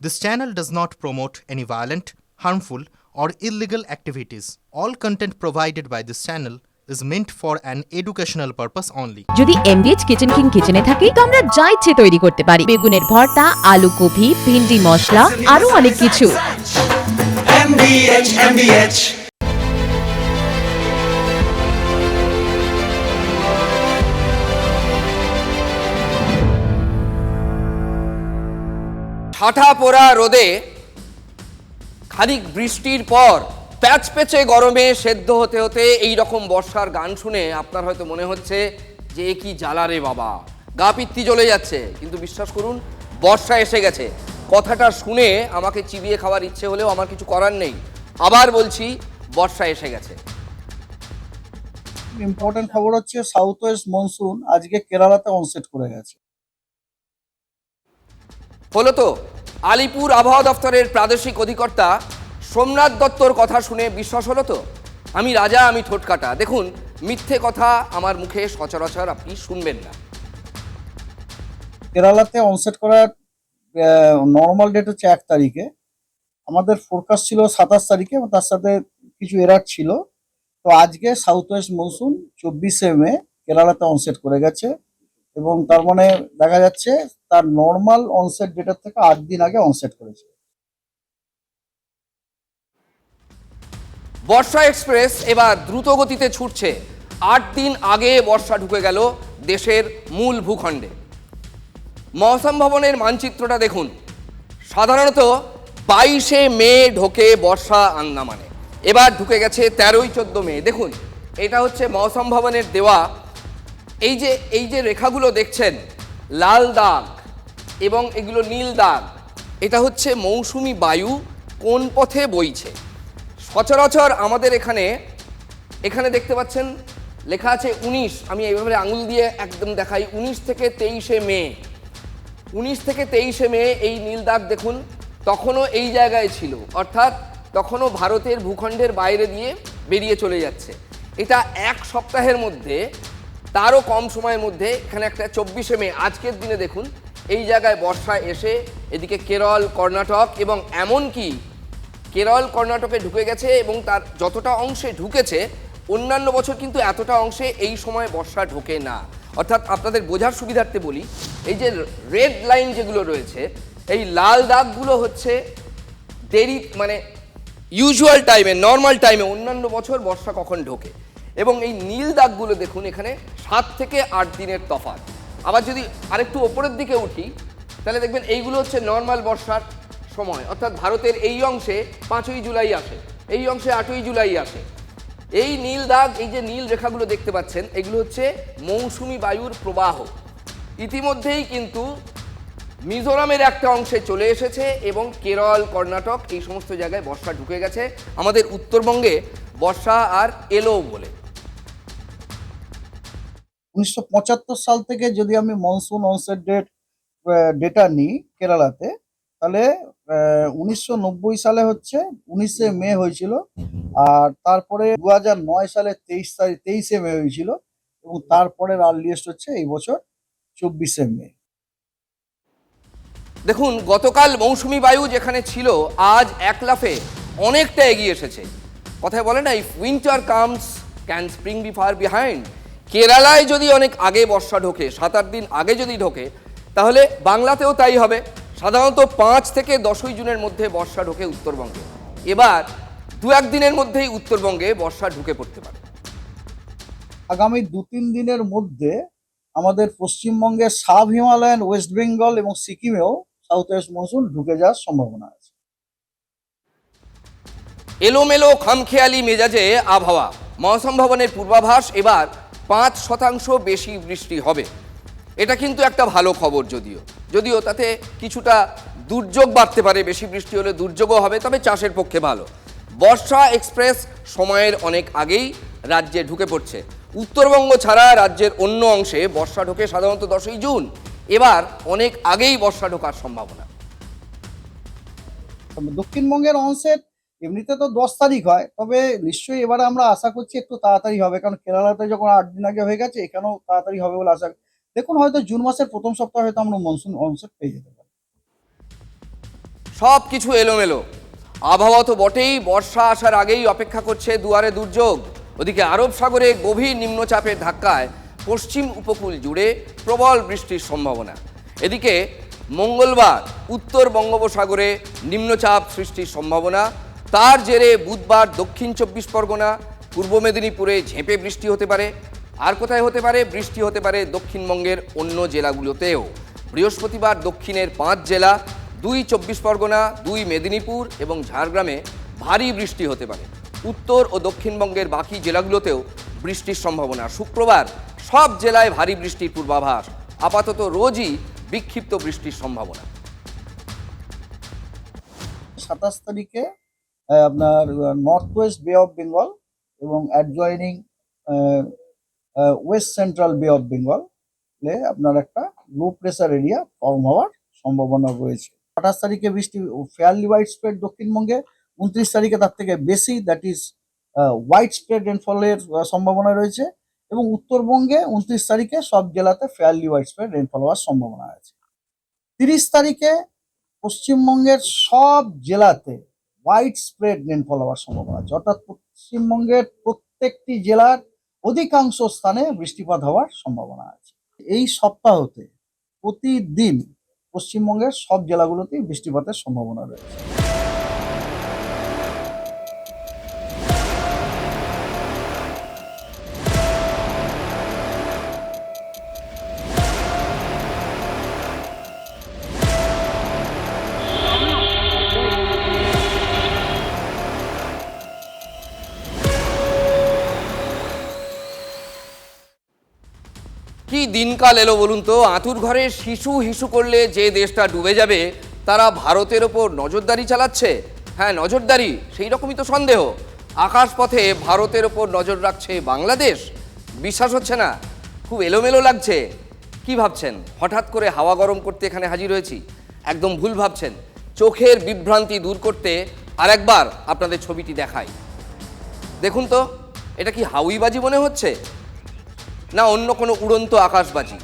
This channel does not promote any violent, harmful, or illegal activities. All content provided by this channel is meant for an educational purpose only. যদি এমবিএচ kitchen king কিচেনে থাকি তো আমরা যা ইচ্ছে তৈরি করতে পারি। বেগুনের ভর্তা, আলু কফি, ভিন্ডি মশলা, আরো অনেক কিছু। MBH ঠাঠা পোড়া রোদে খানিক বৃষ্টির পর প্যাচপ্যাচে গরমে সেদ্ধ হতে হতে এই রকম বর্ষার গান শুনে আপনার হয়তো মনে হচ্ছে যে এ কি জ্বালা রে বাবা, গা পিত্তি জ্বলে যাচ্ছে। কিন্তু বিশ্বাস করুন, বর্ষা এসে গেছে। কথাটা শুনে আমাকে চিবিয়ে খাওয়ার ইচ্ছে হলেও আমার কিছু করার নেই। আবার বলছি, বর্ষা এসে গেছে। ইম্পর্টেন্ট খবর হচ্ছে সাউথ ওয়েস্ট মনসুন আজকে কেরালাতে অনসেট করে গেছে। হলো তো, আলিপুর আবহাওয়া দফতরের প্রাদেশিক অধিকর্তা সোমনাথ দত্তর কথা শুনে বিশ্বাস হলো তো? আমি রাজা, আমি ঠোঁটকাটা। দেখুন, মিথ্যে কথা আমার মুখে সচরাচর আপনি শুনবেন না। কেরালাতে অনসেট করার নর্মাল ডেট হচ্ছে 1 তারিখে। আমাদের ফোরকাস্ট ছিল 27 তারিখে, তার সাথে কিছু এরার ছিল। তো আজকে সাউথ ওয়েস্ট মনসুন 24শে মে কেরালাতে অনসেট করে গেছে এবং তার মানে দেখা যাচ্ছে তার নর্মাল অনসেট ডেটের থেকে 8 দিন আগে অনসেট করেছে। বর্ষা এক্সপ্রেস এবার দ্রুত গতিতে ছুটছে। 8 দিন আগে বর্ষা ঢুকে গেল দেশের মূল ভূখণ্ডে। মৌসুম ভবনের মানচিত্রটা দেখুন। সাধারণত 22শে মে ঢোকে বর্ষা আন্দামানে, এবার ঢুকে গেছে 13-14 মে। দেখুন, এটা হচ্ছে মৌসুম ভবনের দেওয়া এই যে রেখাগুলো দেখছেন, লাল দাগ এবং এগুলো নীল দাগ, এটা হচ্ছে মৌসুমি বায়ু কোন পথে বইছে। সচরাচর আমাদের এখানে দেখতে পাচ্ছেন লেখা আছে 19। আমি এইভাবে আঙুল দিয়ে একদম দেখাই, 19 থেকে 23শে মে। 19 থেকে 23শে মে এই নীল দাগ দেখুন, তখনও এই জায়গায় ছিল, অর্থাৎ তখনও ভারতের ভূখণ্ডের বাইরে দিয়ে বেরিয়ে চলে যাচ্ছে। এটা এক সপ্তাহের মধ্যে, তারও কম সময়ের মধ্যে, এখানে একটা 24শে মে আজকের দিনে দেখুন এই জায়গায় বর্ষা এসে এদিকে কেরল, কর্ণাটক এবং এমনকি কেরল কর্ণাটকে ঢুকে গেছে। এবং তার যতটা অংশে ঢুকেছে, অন্যান্য বছর কিন্তু এতটা অংশে এই সময় বর্ষা ঢোকে না। অর্থাৎ আপনাদের বোঝার সুবিধার্থে বলি, এই যে রেড লাইন যেগুলো রয়েছে, এই লাল দাগগুলো হচ্ছে দেরি, মানে ইউজুয়াল টাইমে, নর্মাল টাইমে অন্যান্য বছর বর্ষা কখন ঢোকে। এবং এই নীল দাগগুলো দেখুন, এখানে 7 থেকে 8 দিনের তফাৎ। আবার যদি আরেকটু ওপরের দিকে উঠি, তাহলে দেখবেন এইগুলো হচ্ছে নর্মাল বর্ষার সময়, অর্থাৎ ভারতের এই অংশে 5ই জুলাই আসে, এই অংশে 8ই জুলাই আসে। এই নীল দাগ, এই যে নীল রেখাগুলো দেখতে পাচ্ছেন, এগুলো হচ্ছে মৌসুমি বায়ুর প্রবাহ। ইতিমধ্যেই কিন্তু মিজোরামের একটা অংশে চলে এসেছে এবং কেরল, কর্ণাটক এই সমস্ত জায়গায় বর্ষা ঢুকে গেছে। আমাদের উত্তরবঙ্গে বর্ষা আর এলো বলে। 1975 সাল থেকে যদি আমি মনসুন অনসেট ডেটা নিই কেরালাতে, তাহলে 1990 সালে হচ্ছে 19শে মে হয়েছিল, আর তারপরে 2009 সালে 23শে মে হয়েছিল এবং তারপরে আর্লিয়েস্ট হচ্ছে এই বছর 24শে মে। দেখুন, গতকাল মৌসুমি বায়ু যেখানে ছিল, আজ এক লাফে অনেকটা এগিয়ে এসেছে। কথায় বলে না, if winter comes can spring be far behind. কেরালায় যদি অনেক আগে বর্ষা ঢোকে, 7-8 দিন আগে যদি ঢোকে, তাহলে বাংলাতেও তাই হবে। সাধারণত 5 থেকে 10ই জুনের মধ্যে বর্ষা ঢোকে উত্তরবঙ্গে। এবার 2-1 দিনের মধ্যেই উত্তরবঙ্গে বর্ষা ঢুকে পড়তে পারে। আগামী 2-3 দিনের মধ্যে আমাদের পশ্চিমবঙ্গের সাব হিমালয়ান, ওয়েস্ট বেঙ্গল এবং সিকিমেও সাউথ ওয়েস্ট মনসুন ঢুকে যাওয়ার সম্ভাবনা আছে। এলোমেলো খামখেয়ালি মেজাজে আবহাওয়া। মৌসুম ভবনের পূর্বাভাস, এবার 5% বেশি বৃষ্টি হবে। এটা কিন্তু একটা ভালো খবর, যদিও তাতে কিছুটা দুর্যোগ বাড়তে পারে। বেশি বৃষ্টি হলে দুর্যোগও হবে, তবে চাষের পক্ষে ভালো। বর্ষা এক্সপ্রেস সময়ের অনেক আগেই রাজ্যে ঢুকে পড়ছে। উত্তরবঙ্গ ছাড়া রাজ্যের অন্য অংশে বর্ষা ঢোকে সাধারণত 10ই জুন। এবার অনেক আগেই বর্ষা ঢোকার সম্ভাবনা। দক্ষিণবঙ্গের অনসেট এমনিতে তো 10 তারিখ হয়, তবে নিশ্চয়ই এবারে আমরা আশা করছি একটু তাড়াতাড়ি হবে, কারণ কেরালাতে যখন 8 দিন আগে হয়ে গেছে, এখানেও তাড়াতাড়ি হবে বলে আশা। দেখুন, হয়তো জুন মাসের প্রথম সপ্তাহে হয়তো আমরা মনসুন অনসেট পেয়ে যেতে পারি। সব কিছু এলোমেলো। আবহাওয়া তো বটেই, বর্ষা আসার আগেই অপেক্ষা করছে দুয়ারে দুর্যোগ। ওদিকে আরব সাগরে গভীর নিম্নচাপের ধাক্কায় পশ্চিম উপকূল জুড়ে প্রবল বৃষ্টির সম্ভাবনা। এদিকে মঙ্গলবার উত্তর বঙ্গোপসাগরে নিম্নচাপ সৃষ্টির সম্ভাবনা। তার জেরে বুধবার দক্ষিণ 24 পরগনা, পূর্ব মেদিনীপুরে ঝেঁপে বৃষ্টি হতে পারে। আর কোথায় হতে পারে? বৃষ্টি হতে পারে দক্ষিণবঙ্গের অন্য জেলাগুলোতেও। বৃহস্পতিবার দক্ষিণের 5 জেলা, 2 24 পরগনা, 2 মেদিনীপুর এবং ঝাড়গ্রামে ভারী বৃষ্টি হতে পারে। উত্তর ও দক্ষিণবঙ্গের বাকি জেলাগুলোতেও বৃষ্টির সম্ভাবনা। শুক্রবার সব জেলায় ভারী বৃষ্টির পূর্বাভাস। আপাতত রোজই বিক্ষিপ্ত বৃষ্টির সম্ভাবনা। 27 তারিখে আপনার নর্থ ওয়েস্ট বে অফ বেঙ্গল এবং অ্যাডজয়নিং ওয়েস্ট সেন্ট্রাল বে অফ বেঙ্গল আপনার একটা লো প্রেসার এরিয়া ফর্ম হওয়ার সম্ভাবনা রয়েছে। 28 তারিখে বৃষ্টি ফেয়ারলি হোয়াইট স্প্রেড দক্ষিণবঙ্গে, 29 তারিখে তার থেকে বেশি, দ্যাট ইজ হোয়াইট স্প্রেড রেনফলের সম্ভাবনা রয়েছে। এবং উত্তরবঙ্গে 29 তারিখে সব জেলাতে ফেয়ারলি হোয়াইট স্প্রেড রেনফল হওয়ার সম্ভাবনা আছে। 30 তারিখে পশ্চিমবঙ্গের সব জেলাতে হোয়াইট স্প্রেড রেনফল হওয়ার সম্ভাবনা আছে, অর্থাৎ পশ্চিমবঙ্গের প্রত্যেকটি জেলার অধিকাংশ স্থানে বৃষ্টিপাত হওয়ার সম্ভাবনা আছে। এই সপ্তাহতে প্রতিদিন পশ্চিমবঙ্গের সব জেলাগুলোতেই বৃষ্টিপাতের সম্ভাবনা রয়েছে। কি দিনকাল এলো বলুন তো? আঁতুর ঘরে শিশু হিসু করলে যে দেশটা ডুবে যাবে, তারা ভারতের ওপর নজরদারি চালাচ্ছে। হ্যাঁ, নজরদারি, সেই রকমই তো সন্দেহ। আকাশপথে ভারতের ওপর নজর রাখছে বাংলাদেশ। বিশ্বাস হচ্ছে না? খুব এলোমেলো লাগছে। কি ভাবছেন হঠাৎ করে হাওয়া গরম করতে এখানে হাজির হয়েছি? একদম ভুল ভাবছেন। চোখের বিভ্রান্তি দূর করতে আরেকবার আপনাদের ছবিটি দেখাই। দেখুন তো, এটা কি হাউইবাজি মনে হচ্ছে না অন্য কোনো উড়ন্ত আকাশবাজি?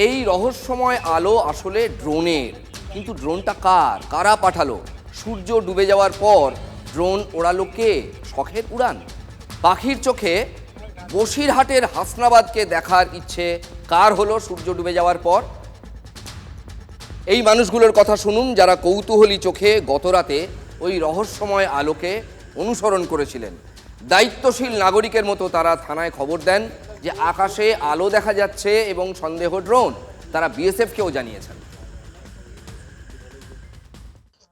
এই রহস্যময় আলো আসলে ড্রোনের। কিন্তু ড্রোনটা কার? কারা পাঠালো? সূর্য ডুবে যাওয়ার পর ড্রোন ওড়ালো কে? শখের উড়ান? পাখির চোখে বসিরহাটের হাসনাবাদকে দেখার ইচ্ছে কার হলো সূর্য ডুবে যাওয়ার পর? এই মানুষগুলোর কথা শুনুন, যারা কৌতূহলী চোখে গতরাতে ওই রহস্যময় আলোকে অনুসরণ করেছিলেন। দায়িত্বশীল নাগরিকের মতো তারা থানায় খবর দেন যে আকাশে আলো দেখা যাচ্ছে এবং সন্দেহ ড্রোন। তারা বিএসএফকেও জানিয়েছেন।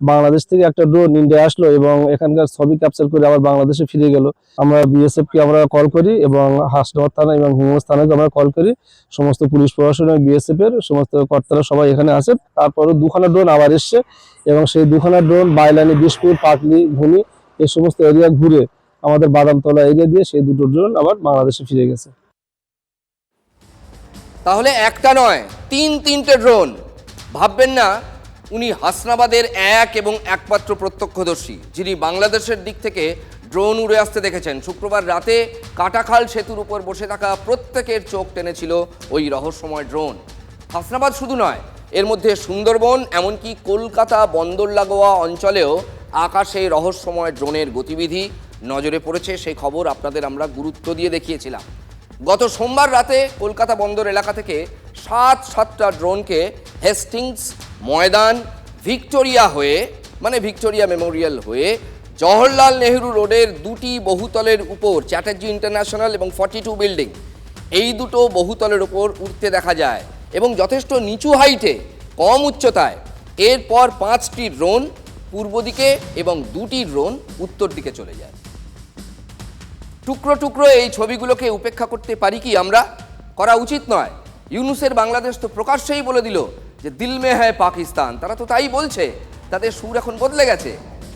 বাংলাদেশ থেকে একটা ড্রোন ইন্ডিয়া আসলো এবং এখানকার ছবি ক্যাপচার করে আবার বাংলাদেশে ফিরে গেল। আমরা বিএসএফকে আমরা কল করি এবং হাসনাবাদ থানা এবং হিমগঞ্জ থানাকে আমরা কল করি। সমস্ত পুলিশ প্রশাসন এবং বিএসএফ এর সমস্ত কর্তারা সবাই এখানে আছে। তারপরে দুখানা ড্রোন আবার এসছে এবং সেই দুখানা ড্রোন বাইলানি, বিশপুর, পাটলি, ভূমি এই সমস্ত এরিয়া ঘুরে আমাদের বাদামতলা এরিয়া দিয়ে সেই দুটো ড্রোন আবার বাংলাদেশে ফিরে গেছে। তাহলে একটা নয়, তিনটে ড্রোন। ভাববেন না উনি হাসনাবাদের এক এবং একমাত্র প্রত্যক্ষদর্শী, যিনি বাংলাদেশের দিক থেকে ড্রোন উড়ে আসতে দেখেছেন। শুক্রবার রাতে কাটাখাল সেতুর উপর বসে থাকা প্রত্যেকের চোখ টেনেছিল ওই রহস্যময় ড্রোন। হাসনাবাদ শুধু নয়, এর মধ্যে সুন্দরবন, এমনকি কলকাতা বন্দর লাগোয়া অঞ্চলেও আকাশে রহস্যময় ড্রোনের গতিবিধি নজরে পড়েছে। সেই খবর আপনাদের আমরা গুরুত্ব দিয়ে দেখিয়েছিলাম। গত সোমবার রাতে কলকাতা বন্দর এলাকা থেকে সাতটা ড্রোনকে হেস্টিংস, ময়দান, ভিক্টোরিয়া হয়ে মানে ভিক্টোরিয়া মেমোরিয়াল হয়ে জওহরলাল নেহরু রোডের দুটি বহুতলের উপর, চ্যাটার্জি ইন্টারন্যাশনাল এবং 42 বিল্ডিং, এই দুটো বহুতলের উপর উঠতে দেখা যায় এবং যথেষ্ট নিচু হাইটে, কম উচ্চতায়। এরপর 5টি ড্রোন পূর্ব দিকে এবং 2টি ড্রোন উত্তর দিকে চলে যায়। টুকরো টুকরো এই ছবিগুলোকে উপেক্ষা করতে পারি কি আমরা? করা উচিত নয়। ইউনুসের বাংলাদেশ তো প্রকাশ্যেই বলে দিল যে দিল মে হ্যায় পাকিস্তান। তারা তো তাই বলছে, তাদের সুর এখন বদলে গেছে।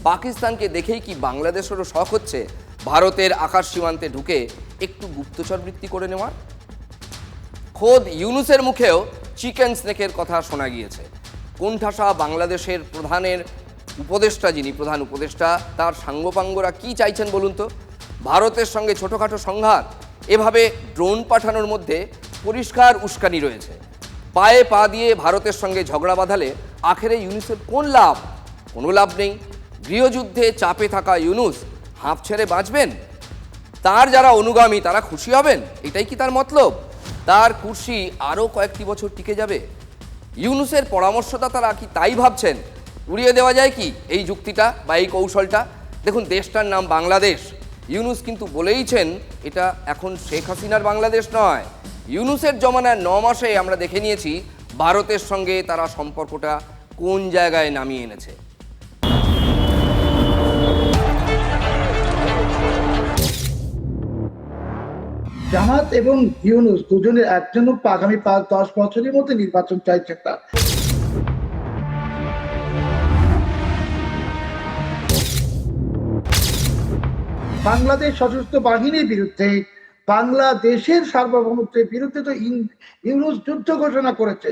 পাকিস্তানকে দেখেই কি বাংলাদেশেরও শখ হচ্ছে ভারতের আকাশ সীমান্তে ঢুকে একটু গুপ্তচর বৃত্তি করে নেওয়ার? খোদ ইউনুসের মুখেও চিকেন স্নেকের কথা শোনা গিয়েছে। কোণঠাসা বাংলাদেশের প্রধানের উপদেষ্টা, যিনি প্রধান উপদেষ্টা, তার সাঙ্গপাঙ্গরা কি চাইছেন বলুন তো? ভারতের সঙ্গে ছোটোখাটো সংঘাত? এভাবে ড্রোন পাঠানোর মধ্যে পরিষ্কার উস্কানি রয়েছে। পায়ে পা দিয়ে ভারতের সঙ্গে ঝগড়া বাঁধালে আখেরে ইউনুসের কোন লাভ? কোনো লাভ নেই। গৃহযুদ্ধে চাপে থাকা ইউনূস হাঁপ ছেড়ে বাঁচবেন? তার যারা অনুগামী তারা খুশি হবেন? এটাই কি তার মতলব? তার কুর্সি আরও কয়েকটি বছর টিকে যাবে? ইউনূসের পরামর্শদাতারা কি তাই ভাবছেন? উড়িয়ে দেওয়া যায় কি এই যুক্তিটা বা এই কৌশলটা? দেখুন, দেশটার নাম বাংলাদেশ। ইউনূস কিন্তু বলেইছেন এটা এখন শেখ হাসিনার বাংলাদেশ নয়। ইউনূসের জমানার 9 মাসে আমরা দেখে নিয়েছি ভারতের সঙ্গে তারা সম্পর্কটা কোন জায়গায় নামিয়ে এনেছে। জামাত এবং ইউনূস দুজনের একজনও আগামী 5-10 বছরের মধ্যে নির্বাচন চাইছে না। বাংলাদেশ সশস্ত্র বাহিনীর বিরুদ্ধে, বাংলাদেশের সার্বভৌমত্বের বিরুদ্ধে তো ইউনূস যুদ্ধ ঘোষণা করেছে।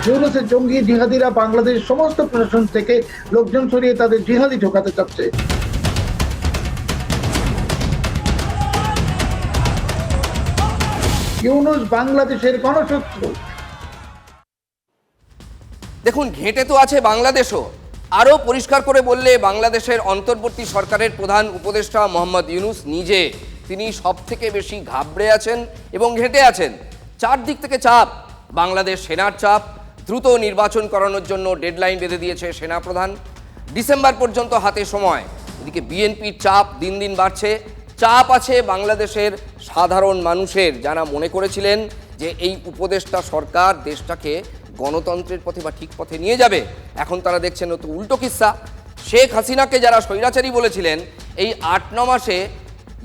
ইউনূসের জঙ্গি জিহাদিরা বাংলাদেশের সমস্ত প্রশাসন থেকে লোকজন সরিয়ে তাদের জিহাদি ঢোকাতে চাচ্ছে। ইউনূস বাংলাদেশের গণশত্রু। দেখুন, ঘেঁটে তো আছে বাংলাদেশও। আরও পরিষ্কার করে বললে, বাংলাদেশের অন্তর্বর্তী সরকারের প্রধান উপদেষ্টা মোহাম্মদ ইউনূস নিজে, তিনি সব থেকে বেশি ঘাবড়ে আছেন এবং ঘেঁটে আছেন। চারদিক থেকে চাপ, বাংলাদেশ সেনার চাপ, দ্রুত নির্বাচন করানোর জন্য ডেডলাইন বেঁধে দিয়েছে সেনাপ্রধান, ডিসেম্বর পর্যন্ত হাতে সময়। এদিকে বিএনপির চাপ দিন দিন বাড়ছে। চাপ আছে বাংলাদেশের সাধারণ মানুষের, যারা মনে করেছিলেন যে এই উপদেষ্টা সরকার দেশটাকে গণতন্ত্রের পথে বা ঠিক পথে নিয়ে যাবে। এখন তারা দেখছেন তো উল্টো কিস্সা। শেখ হাসিনাকে যারা স্বৈরাচারী বলেছিলেন, এই 8-9 মাসে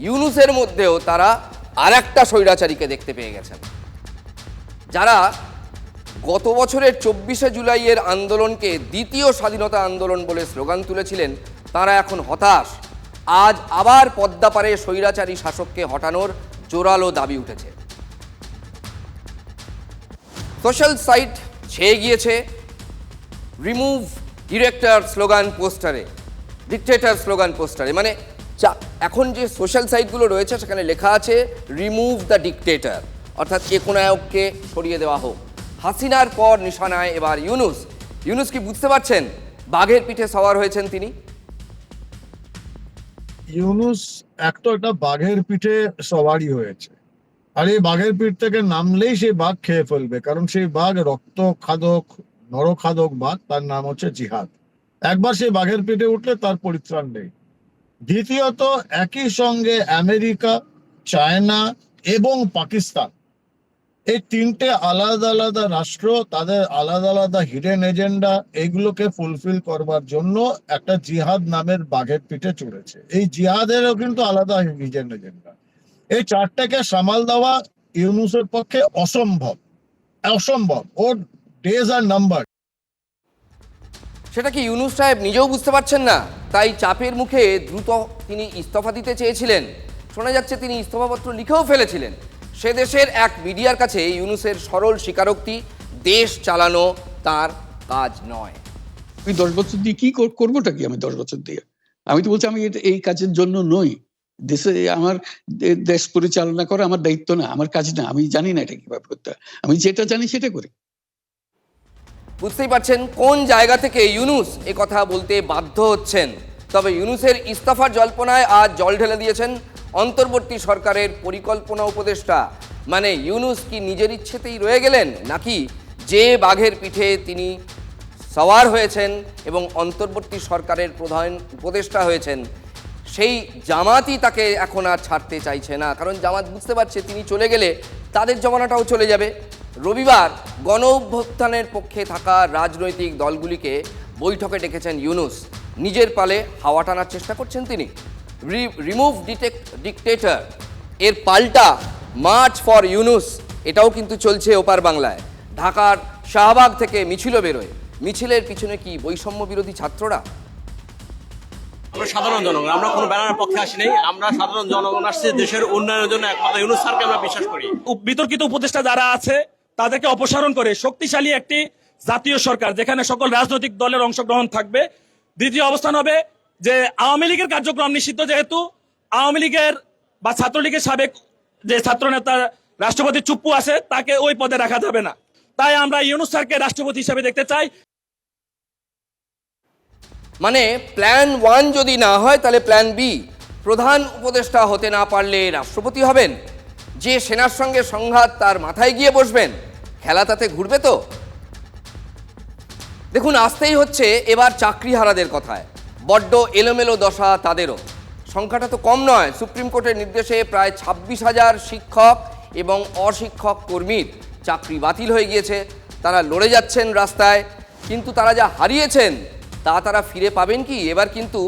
ইউনূসের মধ্যেও তারা আরেকটা স্বৈরাচারীকে দেখতে পেয়ে গেছেন। যারা গত বছরের 24শে জুলাইয়ের আন্দোলনকে দ্বিতীয় স্বাধীনতা আন্দোলন বলে স্লোগান তুলেছিলেন, তারা এখন হতাশ। আজ আবার পদ্মাপাড়ে স্বৈরাচারী শাসককে হটানোর জোরালো দাবি উঠেছে। সোশ্যাল সাইট ছেয়ে গিয়েছে রিমুভ ডিরেক্টর স্লোগান পোস্টারে, ডিক্টেটর স্লোগান পোস্টারে। মানে এখন যে সোশ্যাল সাইটগুলো রয়েছে সেখানে লেখা আছে রিমুভ দ্য ডিক্টেটর, অর্থাৎ একনায়ককে সরিয়ে দেওয়া হোক। হাসিনার পর নিশানায় এবার ইউনূস। ইউনূস কি বুঝতে পারছেন বাঘের পিঠে সওয়ার হয়েছেন তিনি? ইউনূস একটা বাঘের পিঠে সওয়ারি হয়েছে, আর এই বাঘের পিঠ থেকে নামলেই সেই বাঘ খেয়ে ফেলবে, কারণ সেই বাঘ রক্ত খাদক, নরখাদক বাঘ, তার নাম হচ্ছে জিহাদ। একবার সেই বাঘের পিঠে উঠলে তার পরিত্রাণ নেই। দ্বিতীয়ত, একই সঙ্গে আমেরিকা, চায়না এবং পাকিস্তান, এই তিনটে আলাদা আলাদা রাষ্ট্র তাদের আলাদা আলাদা হিডেন এজেন্ডা, এগুলোকে ফুলফিল করবার জন্য একটা জিহাদ নামের বাঘের পিঠে চড়েছে। এই জিহাদেরও কিন্তু আলাদা হিডেন এজেন্ডা। এই চারটাকে সামাল দেওয়া ইউনূসের পক্ষে অসম্ভব। ওর ডেজ আর নাম্বার। সেটা কি ইউনূস সাহেব নিজেও বুঝতে পারছেন না? তাই চাপের মুখে দ্রুত তিনি ইস্তফা দিতে চেয়েছিলেন। শোনা যাচ্ছে তিনি ইস্তফাপত্র লিখেও ফেলেছিলেন। সে দেশের এক মিডিয়ার কাছে ইউনূসের সরল স্বীকারোক্তি, দেশ চালানো তার কাজ নয়। আমি 10 বছর দিয়ে কি করবোটা কি? আমি 10 বছর দিয়ে আমি তো বলছি আমি এই কাজের জন্য নই। দেশে আমার দেশ পরিচালনা করা আমার দায়িত্ব না, আমার কাজ না। আমি জানি না এটা কিভাবে করতে হয়, আমি যেটা জানি সেটা করি। বুঝতেই পারছেন কোন জায়গা থেকে ইউনূস এ কথা বলতে বাধ্য হচ্ছেন। তবে ইউনূসের ইস্তফার জল্পনায় আজ জল ঢেলে দিয়েছেন অন্তর্বর্তী সরকারের পরিকল্পনা উপদেষ্টা। মানে ইউনূস কি নিজের ইচ্ছেতেই রয়ে গেলেন, নাকি যে বাঘের পিঠে তিনি সওয়ার হয়েছেন এবং অন্তর্বর্তী সরকারের প্রধান উপদেষ্টা হয়েছেন, সেই জামাতই তাকে এখন আর ছাড়তে চাইছে না? কারণ জামাত বুঝতে পারছে তিনি চলে গেলে তাদের জমানাটাও চলে যাবে। রবিবার গণ অভ্যুত্থানের পক্ষে থাকা রাজনৈতিক দলগুলিকে বৈঠকে ডেকেছেন ইউনূস। নিজের পালে হাওয়া টানার চেষ্টা করছেন তিনি। রিমুভ ডিক্টেটর এর পাল্টা মার্চ ফর ইউনূস, এটাও কিন্তু চলছে ওপার বাংলায়। ঢাকার শাহবাগ থেকে মিছিলও বেরোয়। মিছিলের পিছনে কি বৈষম্য বিরোধী ছাত্ররা? আমরা সাধারণ জনগণ, আমরা কোনো ব্যানারের পক্ষে আসি নাই। আমরা সাধারণ জনগণ আসছে দেশের উন্নয়নের জন্য। একমাত্র ইউনূস স্যারকে আমরা বিশ্বাস করি। বিতর্কিত উপদেষ্টা যারা আছে তাদেরকে অপসারণ করে শক্তিশালী একটি জাতীয় সরকার, যেখানে সকল রাজনৈতিক দলের অংশগ্রহণ থাকবে। দ্বিতীয় অবস্থান হবে যে আওয়ামী লীগের কার্যক্রম নিষিদ্ধ, যেহেতু আওয়ামী লীগের বা ছাত্রলীগের সাবেক যে ছাত্রনেতা রাষ্ট্রপতি চুপ্পু আছে তাকে ওই পদে রাখা যাবে না। তাই আমরা ইউনূস স্যারকে রাষ্ট্রপতি হিসেবে দেখতে চাই। মানে প্ল্যান 1 যদি না হয় তাহলে প্ল্যান বি, প্রধান উপদেষ্টা হতে না পারলে রাষ্ট্রপতি হবেন, যে সেনার সঙ্গে সংঘাত তার মাথায় গিয়ে বসবেন, খেলা তাতে ঘুরবে তো। দেখুন, আসতেই হচ্ছে এবার চাকরিহারাদের কথায়। বড্ড এলোমেলো দশা তাদেরও। সংখ্যাটা তো কম নয়। সুপ্রিম কোর্টের নির্দেশে প্রায় 26,000 শিক্ষক এবং অশিক্ষক কর্মীর চাকরি বাতিল হয়ে গিয়েছে। তারা লড়ে যাচ্ছেন রাস্তায়, কিন্তু তারা যা হারিয়েছেন তা তারা ফিরে পাবেন কি? এবার কিন্তু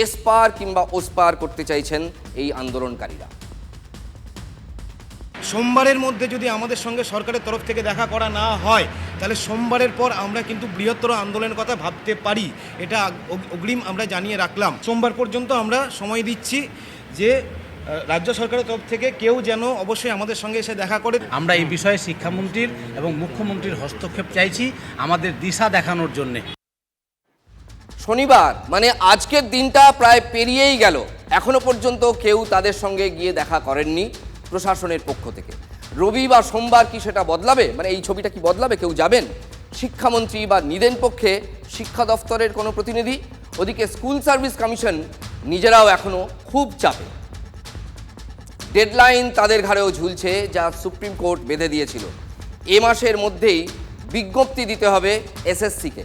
এসপার কিংবা ওসপার করতে চাইছেন এই আন্দোলনকারীরা। সোমবারের মধ্যে যদি আমাদের সঙ্গে সরকারের তরফ থেকে দেখা করা না হয় তাহলে সোমবারের পর আমরা কিন্তু বৃহত্তর আন্দোলনের কথা ভাবতে পারি। এটা অগ্রিম আমরা জানিয়ে রাখলাম। সোমবার পর্যন্ত আমরা সময় দিচ্ছি যে রাজ্য সরকারের তরফ থেকে কেউ যেন অবশ্যই আমাদের সঙ্গে এসে দেখা করে। আমরা এই বিষয়ে শিক্ষামন্ত্রীর এবং মুখ্যমন্ত্রীর হস্তক্ষেপ চাইছি আমাদের দিশা দেখানোর জন্যে। শনিবার মানে আজকের দিনটা প্রায় পেরিয়েই গেল, এখনো পর্যন্ত কেউ তাদের সঙ্গে গিয়ে দেখা করেননি প্রশাসনের পক্ষ থেকে। রবি বা সোমবার কি সেটা বদলাবে? মানে এই ছবিটা কি বদলাবে? কেউ যাবেন? শিক্ষামন্ত্রী বা নিদেন পক্ষে শিক্ষা দফতরের কোনো প্রতিনিধি? ওদিকে স্কুল সার্ভিস কমিশন নিজেরাও এখনো খুব চাপে। ডেডলাইন তাদের ঘাড়েও ঝুলছে, যা সুপ্রিম কোর্ট বেঁধে দিয়েছিল। এ মাসের মধ্যেই বিজ্ঞপ্তি দিতে হবে এসএসসিকে।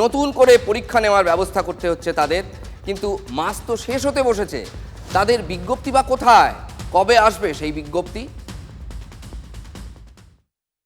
নতুন করে পরীক্ষা নেওয়ার ব্যবস্থা করতে হচ্ছে তাদের। কিন্তু মাস তো শেষ হতে বসেছে, তাদের বিজ্ঞপ্তি বা কোথায়? কবে আসবে সেই বিজ্ঞপ্তি?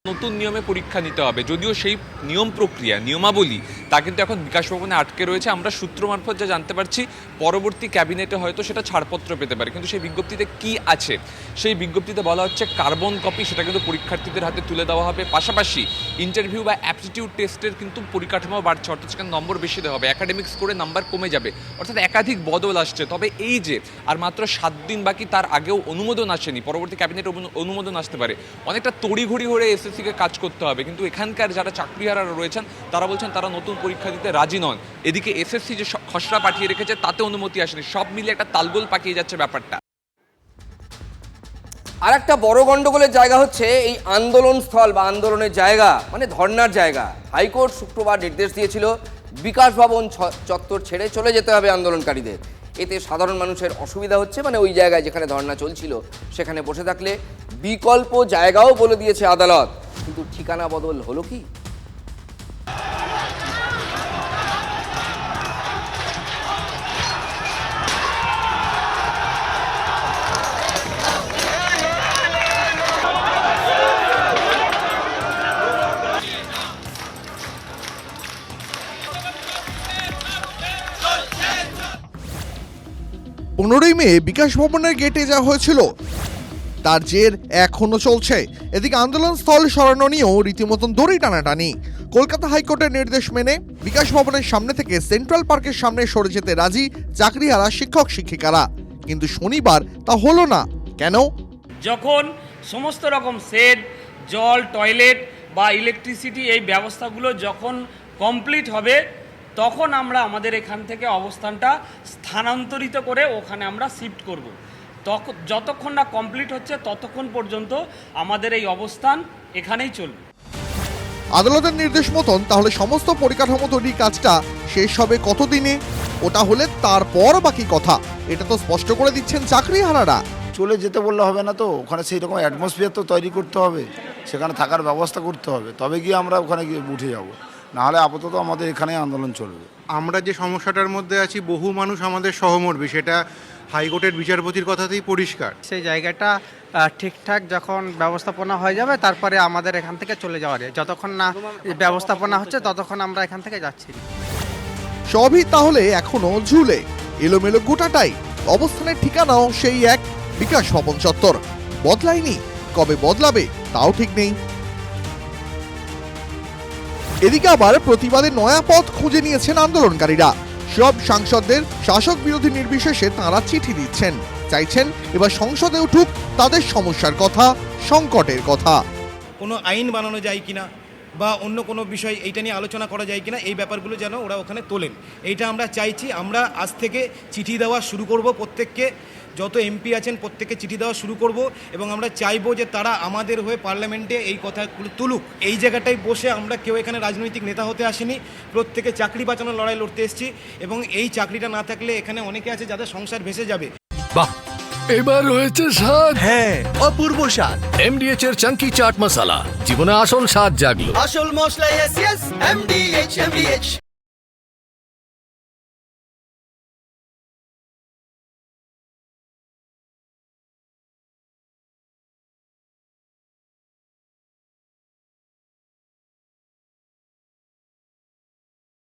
নতুন নিয়মে পরীক্ষা নিতে হবে, যদিও সেই নিয়ম প্রক্রিয়া নিয়মাবলী তা কিন্তু এখন বিকাশ ভবনে আটকে রয়েছে। আমরা সূত্র মারফত যা জানতে পারছি পরবর্তী ক্যাবিনেটে হয়তো সেটা ছাড়পত্র পেতে পারে, কিন্তু সেই বিজ্ঞপ্তিতে কি আছে? সেই বিজ্ঞপ্তিতে বলা হচ্ছে কার্বন কপি সেটা কিন্তু পরীক্ষার্থীদের হাতে তুলে দেওয়া হবে। পাশাপাশি ইন্টারভিউ বা অ্যাপটিটিউড টেস্টের কিন্তু পরিকাঠামো বাড়ছে, অর্থাৎ সেখানে নম্বর বেশি দেওয়া হবে, একাডেমিক স্কোরে নাম্বার কমে যাবে, অর্থাৎ একাধিক বদল আসছে। তবে এই যে আর মাত্র 7 দিন বাকি, তার আগেও অনুমোদন আসেনি, পরবর্তী ক্যাবিনেট অনুমোদন আসতে পারে। অনেকটা তড়িঘড়ি হয়ে এসএসসিকে কাজ করতে হবে, কিন্তু এখানকার যারা চাকরিহারারা রয়েছেন তারা বলছেন তারা নতুন পরীক্ষা দিতে রাজি নন। এদিকে এসএসসি যে খসড়া পাঠিয়ে রেখেছে তাতে অনুমতি আসেনি। সব মিলে একটা তালগোল পাকিয়ে যাচ্ছে ব্যাপারটা। আর একটা বড় গন্ডগোলের জায়গা হচ্ছে এই আন্দোলন স্থল বা আন্দোলনের জায়গা, মানে ধর্নার জায়গা। হাইকোর্ট শুক্রবার নির্দেশ দিয়েছিল বিকাশ ভবন চত্বর ছেড়ে চলে যেতে হবে আন্দোলনকারীদের। এতে সাধারণ মানুষের অসুবিধা হচ্ছে, মানে ওই জায়গায় যেখানে ধর্না চলছিল সেখানে বসে থাকলে। বিকল্প জায়গাও বলে দিয়েছে আদালত, কিন্তু ঠিকানা বদল হলো কি? মে বিকাশ ভবনের গেটে যা হয়েছিল তার জের এখনো চলছে। এদিকে আন্দোলন স্থল সরানো নিয়েও রীতিমতন দড়ি টানাটানি। কলকাতা হাইকোর্টের নির্দেশ মেনে বিকাশ ভবনের সামনে থেকে সেন্ট্রাল পার্কের সামনে সরে যেতে রাজি চাকরিহারা শিক্ষক শিক্ষিকারা, কিন্তু শনিবার তা হলো না। কেন? যখন সমস্ত রকম শেড, জল, টয়লেট বা ইলেকট্রিসিটি এই ব্যবস্থাগুলো যখন কমপ্লিট হবে তখন আমরা আমাদের এখান থেকে অবস্থানটা স্থানান্তরিত করে ওখানে আমরা শিফট করব। যতক্ষণ না কমপ্লিট হচ্ছে ততক্ষণ পর্যন্ত আমাদের এই অবস্থান এখানেই চলবে। আদালতের নির্দেশ মতন তাহলে সমস্ত পরিকাঠামো তৈরির কাজটা শেষ হবে কতদিনে? ওটা হলে তারপর বাকি কথা, এটা তো স্পষ্ট করে দিচ্ছেন চাকরিহারারা। চলে যেতে বললে হবে না, তো ওখানে সেই রকম অ্যাটমসফিয়ার তো তৈরি করতে হবে, সেখানে থাকার ব্যবস্থা করতে হবে, তবে গিয়ে আমরা ওখানে গিয়ে উঠে যাব। নাহলে আপাতত আমাদের এখানে আন্দোলন চলবে। আমরা যে সমস্যাটার মধ্যে আছি, বহু মানুষ আমাদের সহমর্মী, সেটা হাইকোর্টের বিচারপতির কথাতেই পরিষ্কার। সেই জায়গাটা ঠিকঠাক যখন ব্যবস্থাপনা হয়ে যাবে তারপরে আমাদের এখান থেকে চলে যাওয়ার, যতক্ষণ না ব্যবস্থাপনা হচ্ছে ততক্ষণ আমরা এখান থেকে যাচ্ছি। সবই তাহলে এখনো ঝুলে এলোমেলো গোটাটাই। অবস্থানের ঠিকানাও সেই এক, বিকাশ ভবন চত্বর। বদলায়নি, কবে বদলাবে তাও ঠিক নেই। এদিকে আবার প্রতিবাদে নয়া পথ খুঁজে নিয়েছেন আন্দোলনকারীরা। সব সাংসদদের শাসক বিরোধী নির্বিশেষে তাঁরা চিঠি দিচ্ছেন, চাইছেন এবার সংসদে উঠুক তাদের সমস্যার কথা, সংকটের কথা। কোনো আইন বানানো যায় কিনা বা অন্য কোনো বিষয় এইটা নিয়ে আলোচনা করা যায় কিনা, এই ব্যাপারগুলো যেন ওরা ওখানে তোলেন, এইটা আমরা চাইছি। আমরা আজ থেকে চিঠি দেওয়া শুরু করব প্রত্যেককে, যত এমপি আছেন প্রত্যেককে চিঠি দেওয়া শুরু করব এবং আমরা চাইবো যে তারা আমাদের হয়ে পার্লামেন্টে এই কথাগুলো তুলুক। এই জায়গাটায় বসে আমরা কেউ এখানে রাজনৈতিক নেতা হতে আসিনি, প্রত্যেকে চাকরি বাঁচানোর লড়াই লড়তে এসেছি এবং এই চাকরিটা না থাকলে এখানে অনেকে আছে যাদের সংসার ভেসে যাবে। বাহ, এবার হয়েছে স্বাদ। হ্যাঁ, অপূর্ব স্বাদ। এমডিএচ এর চাঙ্কি চাট মশলা, জীবনে আসল স্বাদ জাগলো। আসল মশলা এমডিএচ।